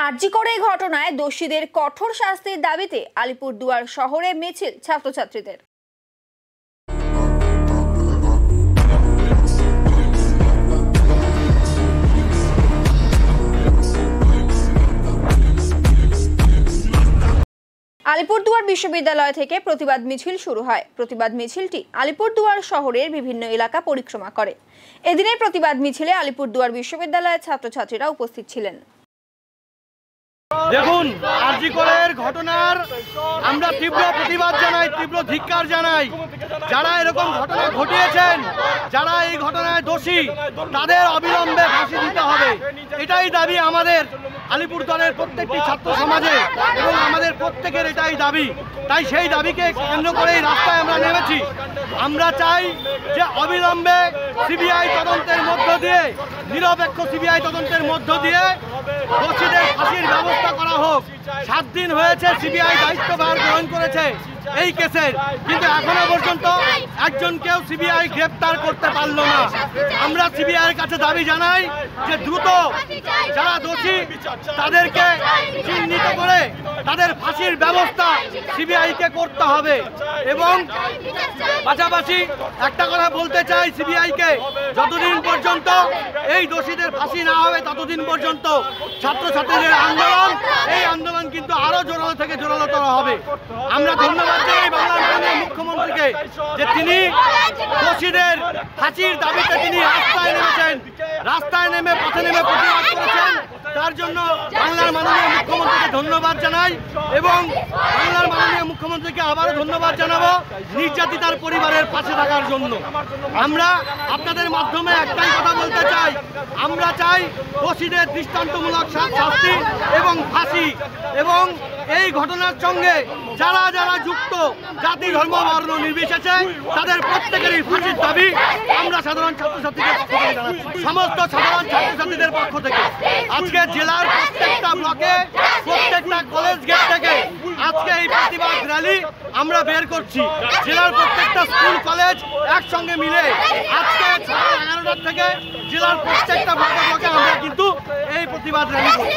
আরজি করে ঘটনায় দোষীদের কঠোর শাস্তির দাবিতে আলিপুরদুয়ার শহরে মিছিল ছাত্রছাত্রীদের। আলিপুরদুয়ার বিশ্ববিদ্যালয় থেকে প্রতিবাদ মিছিল শুরু হয়। প্রতিবাদ মিছিলটি আলিপুরদুয়ার শহরের বিভিন্ন এলাকা পরিক্রমা করে। এদিনের প্রতিবাদ মিছিলে আলিপুরদুয়ার বিশ্ববিদ্যালয়ের ছাত্রছাত্রীরা উপস্থিত ছিলেন। দেখুন, আরজি করের ঘটনার আমরা তীব্র প্রতিবাদ জানাই, তীব্র ধিক্কার জানাই। যারা এরকম ঘটনা ঘটিয়েছেন, যারা এই ঘটনায় দোষী, তাদের অবিলম্বে ফাঁসি দিতে হবে। এটাই দাবি আমাদের আলিপুরদুয়ারের প্রত্যেকটি ছাত্র সমাজে এবং আমাদের প্রত্যেকের এটাই দাবি। তাই সেই দাবিকে কেন্দ্র করেই রাস্তায় আমরা নেমেছি। আমরা চাই যে অবিলম্বে সিবিআই তদন্তের মধ্য দিয়ে, নিরপেক্ষ সিবিআই তদন্তের মধ্য দিয়ে দোষীদের ফাঁসির ব্যবস্থা করা হোক। 7 দিন হয়েছে সিবিআই দায়িত্বভার গ্রহণ করেছে এই কেসের, কিন্তু এখনো পর্যন্ত একজনকেও সিবিআই গ্রেপ্তার করতে পারল না। আমরা সিবিআইয়ের কাছে দাবি জানাই যে দ্রুত যারা দোষী তাদেরকে চিহ্নিত করে তাদের ফাঁসির ব্যবস্থা সিবিআইকে করতে হবে। এবং পাশাপাশি একটা কথা বলতে চাই সিবিআইকে, যতদিন পর্যন্ত এই দোষীদের ফাঁসি না হবে ততদিন পর্যন্ত ছাত্রছাত্রীদের আন্দোলন, এই আন্দোলন কিন্তু আরো জোরালো থেকে জোরালোতর হবে। আমরা ধন্যবাদ জানাই বাংলার মাননীয় মুখ্যমন্ত্রীকে যে তিনি দোষীদের ফাঁসির দাবিতে তিনি রাস্তায় নেমেছেন, রাস্তায় নেমে পথে নেমে প্রতিবাদ করেছেন। তার জন্য বাংলার মাননীয় মুখ্যমন্ত্রীকে ধন্যবাদ জানাই এবং বাংলার মাননীয় মুখ্যমন্ত্রীকে আবারও ধন্যবাদ জানাবো নির্যাতিতার পরিবারের পাশে থাকার জন্য। আমরা আপনাদের মাধ্যমে একটাই কথা বলতে চাই, আমরা চাই দোষীদের দৃষ্টান্তমূলক শাস্তি এবং ফাঁসি, এবং এই ঘটনার সঙ্গে যারা যারা যুক্ত জাতি ধর্ম বর্ণ নির্বিশেষে তাদের প্রত্যেকেরই ফাঁসির দাবি আমরা সাধারণ ছাত্রছাত্রীদের পক্ষ থেকে জানাচ্ছি। সমস্ত সাধারণ ছাত্রছাত্রীদের পক্ষ থেকে আজকে জেলার প্রত্যেকটা ব্লকে, প্রত্যেকটা কলেজ গেট থেকে আজকে এই প্রতিবাদ র্যালি আমরা বের করছি। জেলার প্রত্যেকটা স্কুল কলেজ একসঙ্গে মিলে আজকে সকাল 11টার থেকে জেলার প্রত্যেকটা ব্লকে আমরা কিন্তু এই প্রতিবাদ র্যালি করছি।